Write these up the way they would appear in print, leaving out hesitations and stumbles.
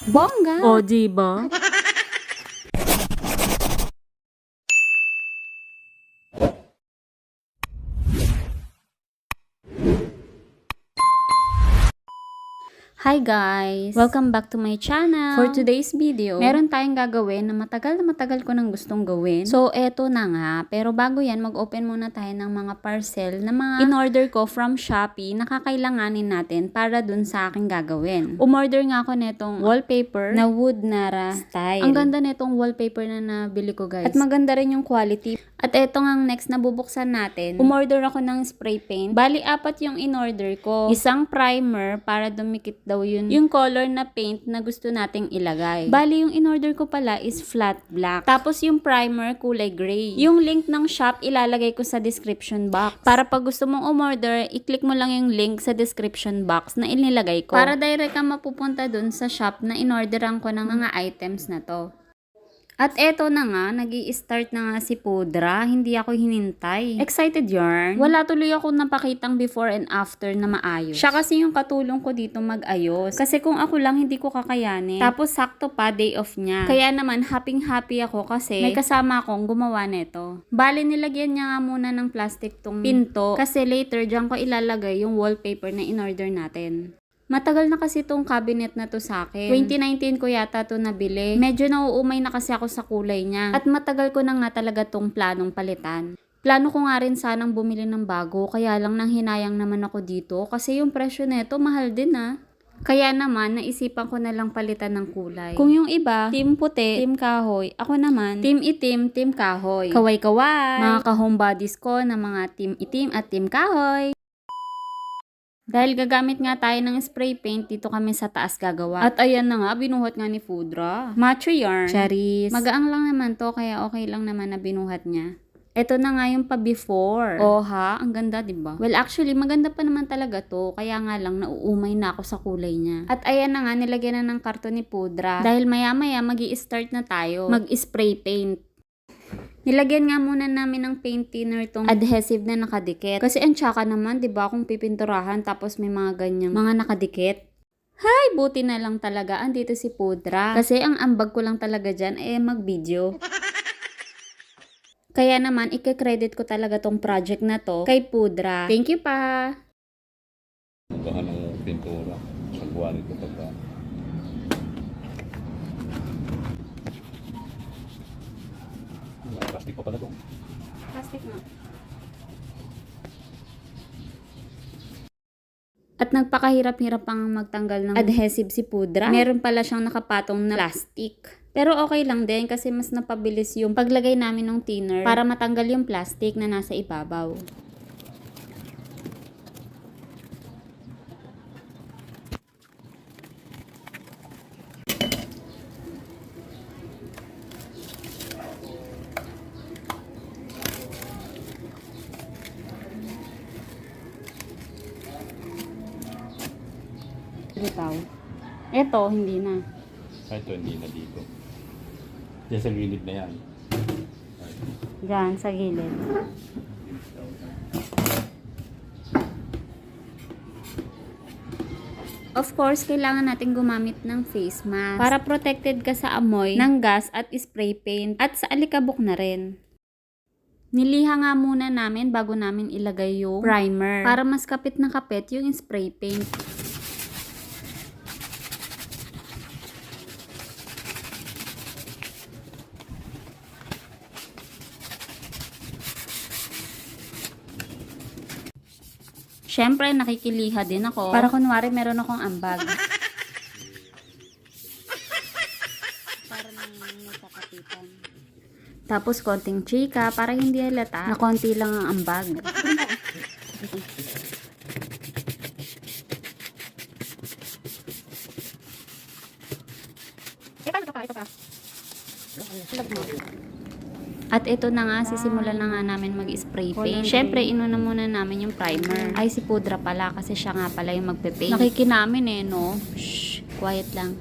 Bongga! O, diba? Hi guys! Welcome back to my channel! For today's video, meron tayong gagawin na matagal ko nang gustong gawin. So, eto na nga. Pero bago yan, mag-open muna tayo ng mga parcel na mga in-order ko from Shopee na kakailanganin natin para dun sa aking gagawin. Umorder nga ako netong wallpaper na wood nara style. Ang ganda netong wallpaper na nabili ko guys. At maganda rin yung quality. At eto nga next na bubuksan natin. Umorder ako ng spray paint. Bali, 4 yung in-order ko. Isang primer para dumikit daw yun yung color na paint na gusto nating ilagay. Bali, yung in-order ko pala is flat black. Tapos yung primer, kulay gray. Yung link ng shop, ilalagay ko sa description box. Para pag gusto mong umorder, i-click mo lang yung link sa description box na inilagay ko. Para direct ka mapupunta dun sa shop na in-orderan ko ng mga items na to. At eto na nga, nag-i-start na nga si Pudra. Hindi ako hinintay. Excited yarn. Wala tuloy ako napakitang before and after na maayos. Siya kasi yung katulong ko dito mag-ayos. Kasi kung ako lang, hindi ko kakayanin. Tapos sakto pa, day off niya. Kaya naman, happy ako kasi may kasama akong gumawa neto. Bale, nilagyan niya nga muna ng plastic tong pinto. Kasi later, dyan ko ilalagay yung wallpaper na in-order natin. Matagal na kasi tong cabinet na to sa akin. 2019 ko yata to nabili. Medyo nauumay na kasi ako sa kulay niya. At matagal ko na nga talaga tong planong palitan. Plano ko nga rin sanang bumili ng bago, kaya lang nang hinayang naman ako dito kasi yung presyo neto mahal din ah. Kaya naman, naisipan ko na lang palitan ng kulay. Kung yung iba, team puti, team kahoy. Ako naman, team itim, team kahoy. Kaway-kaway. Mga ka-homebodies ko na mga team itim at team kahoy. Dahil gagamit nga tayo ng spray paint, dito kami sa taas gagawa. At ayan na nga, binuhat nga ni Pudra. Macho yarn. Charis. Magaang lang naman to, kaya okay lang naman na binuhat niya. Ito na nga yung pa before. Oh ha, ang ganda 'di ba? Well, actually maganda pa naman talaga to, kaya nga lang nauumay na ako sa kulay niya. At ayan na nga, nilagyan na ng karton ni Pudra. Dahil maya-maya magi-start na tayo mag-spray paint. Nilagyan nga muna namin ng paint thinner tong adhesive na nakadikit. Kasi ang tsaka naman, 'di ba, kung pipinturahan tapos may mga ganyang mga nakadikit. Hay, buti na lang talaga andito si Pudra. Kasi ang ambag ko lang talaga diyan ay mag-video. Kaya naman, i-credit ko talaga tong project na to kay Pudra. Thank you pa! Baka ng pintura sa quality pagka. Plastic pa pala ito. Plastic na. At nagpakahirap-hirap pang magtanggal ng adhesive si Pudra. Meron pala siyang nakapatong na plastic. Pero okay lang din kasi mas napabilis yung paglagay namin ng thinner para matanggal yung plastic na nasa ibabaw. Bitaw. Ito, hindi na. Ito hindi na dito. Diyan sa gilid na yan. Diyan, sa gilid. Of course, kailangan natin gumamit ng face mask para protected ka sa amoy ng gas at spray paint at sa alikabok na rin. Niliha nga muna namin bago namin ilagay yung primer para mas kapit na kapit yung spray paint. Siyempre, nakikiliha din ako. Para kunwari, meron akong ambag. Para nang may kakapitan. Tapos, konting chika para hindi halata na konti lang ang ambag. At ito na nga, sisimulan na nga namin mag-spray paint. Siyempre, inuna muna namin yung primer. Ay, si Pudra pala kasi siya nga pala yung magpe-paint. Nakikinamin eh, no? Shh, quiet lang.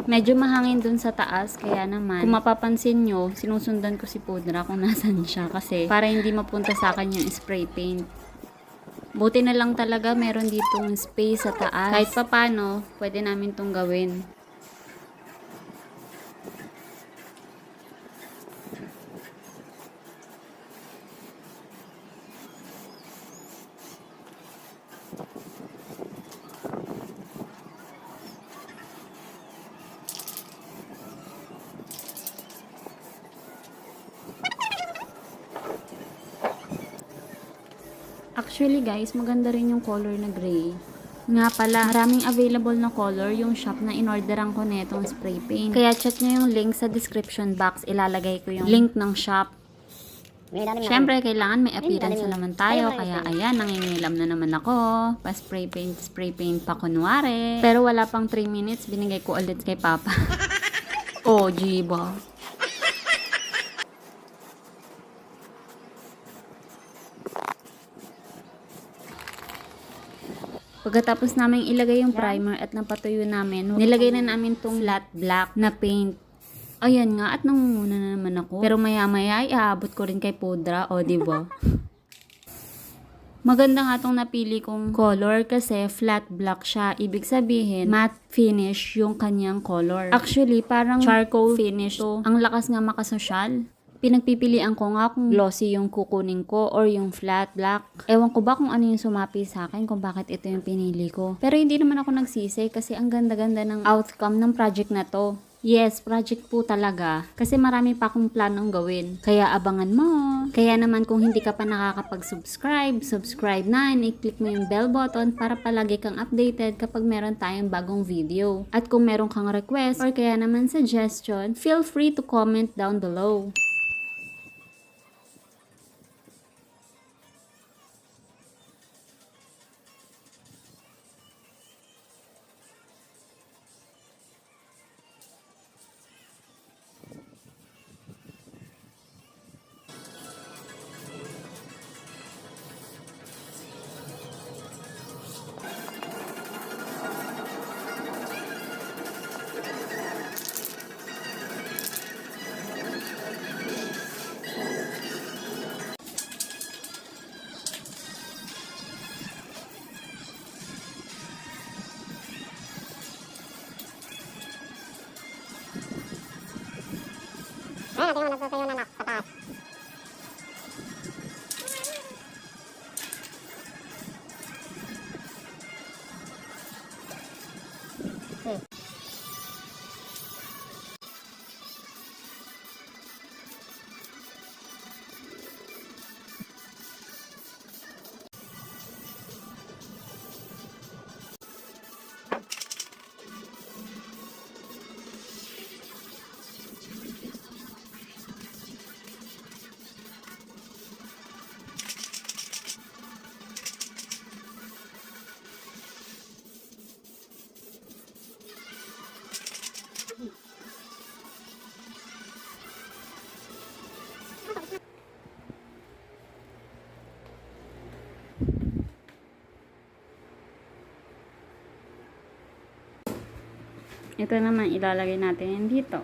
Medyo mahangin dun sa taas, kaya naman, kung mapapansin nyo, sinusundan ko si Pudra kung nasan siya kasi para hindi mapunta sa akin yung spray paint. Buti na lang talaga meron ditong space sa taas. Kahit papano, pwede namin tong gawin. Actually guys, maganda rin yung color na gray. Nga pala, maraming available na color yung shop na inorderan ko netong spray paint. Kaya check nyo yung link sa description box. Ilalagay ko yung link ng shop. Siyempre, kailangan may appearance na naman tayo. Kaya ayan, nangingilam na naman ako. Pa-spray paint pa kunwari. Pero wala pang 3 minutes, binigay ko ulit kay Papa. Oh, jiba. Pagkatapos namin ilagay yung primer at napatuyo namin, nilagay na namin tong flat black na paint. Ayan nga, at nangunguna na naman ako. Pero maya-maya, iaabot ko rin kay pudra, o diba? Maganda nga tong napili kong color kasi flat black siya. Ibig sabihin, matte finish yung kanyang color. Actually, parang charcoal finish to. Ang lakas nga makasosyal. Pinagpipilian ko nga kung glossy yung kukunin ko or yung flat black. Ewan ko ba kung ano yung sumapi sa akin kung bakit ito yung pinili ko. Pero hindi naman ako nagsisi kasi ang ganda-ganda ng outcome ng project na to. Yes, project po talaga. Kasi marami pa akong planong gawin. Kaya abangan mo. Kaya naman kung hindi ka pa nakakapag-subscribe, subscribe na and i-click mo yung bell button para palagi kang updated kapag meron tayong bagong video. At kung meron kang request or kaya naman suggestion, feel free to comment down below. Ayan, natin yung nagsusuyo na sa taas. Ito naman, ilalagay natin yan dito.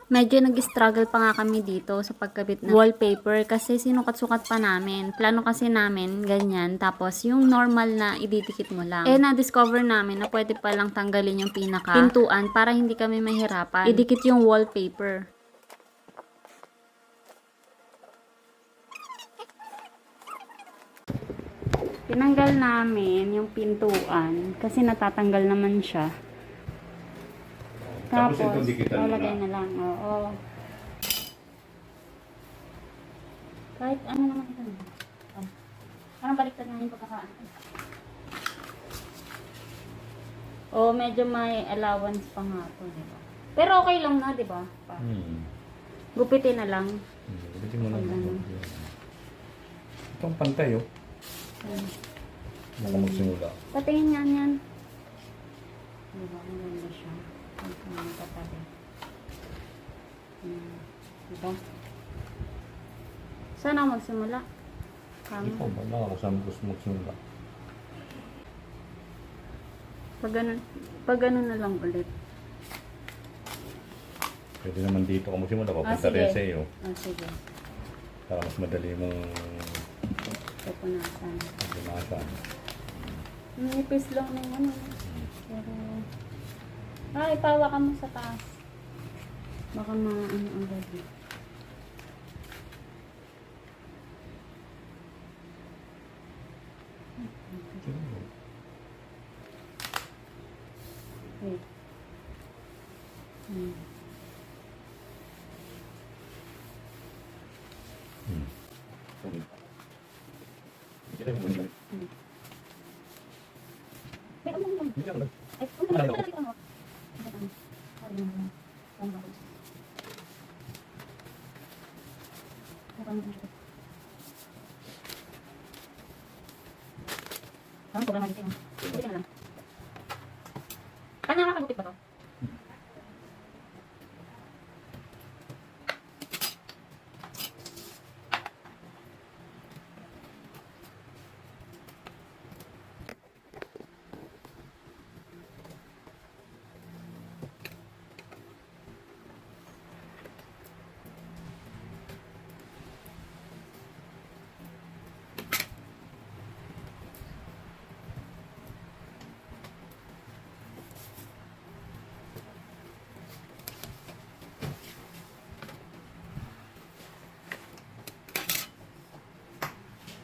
Medyo nag-struggle pa nga kami dito sa pagkabit ng wallpaper kasi sinukat-sukat pa namin. Plano kasi namin ganyan, tapos yung normal na ididikit mo lang. Na-discover namin na pwede palang tanggalin yung pinaka-pintuan para hindi kami mahirapan. Idikit yung wallpaper. Tinanggal namin yung pintuan kasi natatanggal naman siya. Tapos itong dikitan mo lalagay na. na lang. Oo. Kahit ano naman ito. Oh. Parang baliktad na yung pagkakaan. Oo, medyo may allowance pa nga ito, diba? Pero okay lang na, diba? Gupitin na lang. Gupitin mo lang. Itong pantay, oh. Baka magsimula. Patingin nga yan. Diba? Ang ganda siya. Ang katabi. Diba? Saan ako magsimula? Hindi ko ba na ako saan gusto magsimula. Pag ganun na lang ulit. Pwede naman dito kung mo na papunta sige. rin sa iyo. Sige. Para mas madali mong Pupunasan. lumasan. Nipis lang ng ano. Pero... Ay, pawa ka mo sa taas. Baka ano ang gabi. Wait. Kanya nakakagupit ba to?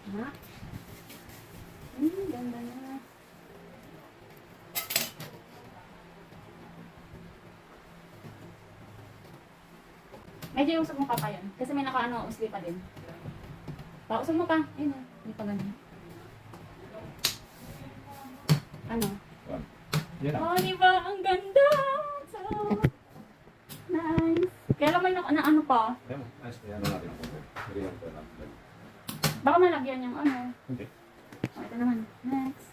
Ha? Ganda na. Medyo usap mo pa pa yun. Kasi may naka-ano, usli pa din. Pausap mo pa. Ayun na. Hindi pa ganun. Ano? Yan na. Oh, diba? Ang ganda! So, nice. Kaya lang may ano pa. Ayan mo. Ayan natin. Baka malagyan yung ano. Hindi. Oh, ito naman. Next.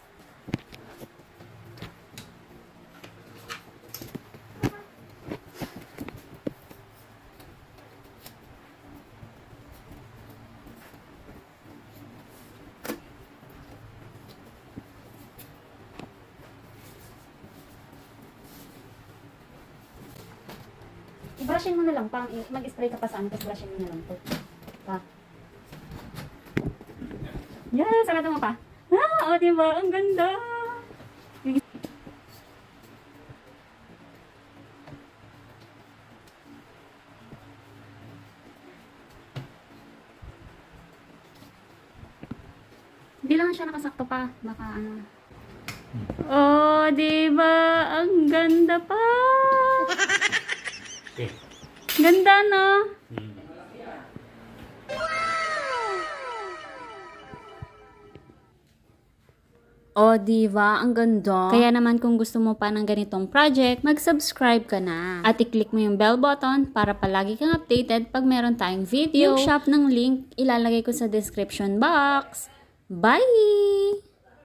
I-brushin mo na lang. Mag-spray ka pa sa ano. Tapos brushin mo na lang to. Pa. Yes! Sarata mo pa. Ah! O, diba? Ang ganda! Hindi lang siya nakasakto pa. Baka ano. Oh, diba? Ang ganda pa! Okay. Ganda, no? O, diba? Ang ganda. Kaya naman kung gusto mo pa ng ganitong project, mag-subscribe ka na. At i-click mo yung bell button para palagi kang updated pag meron tayong video. Yung shop ng link, ilalagay ko sa description box. Bye!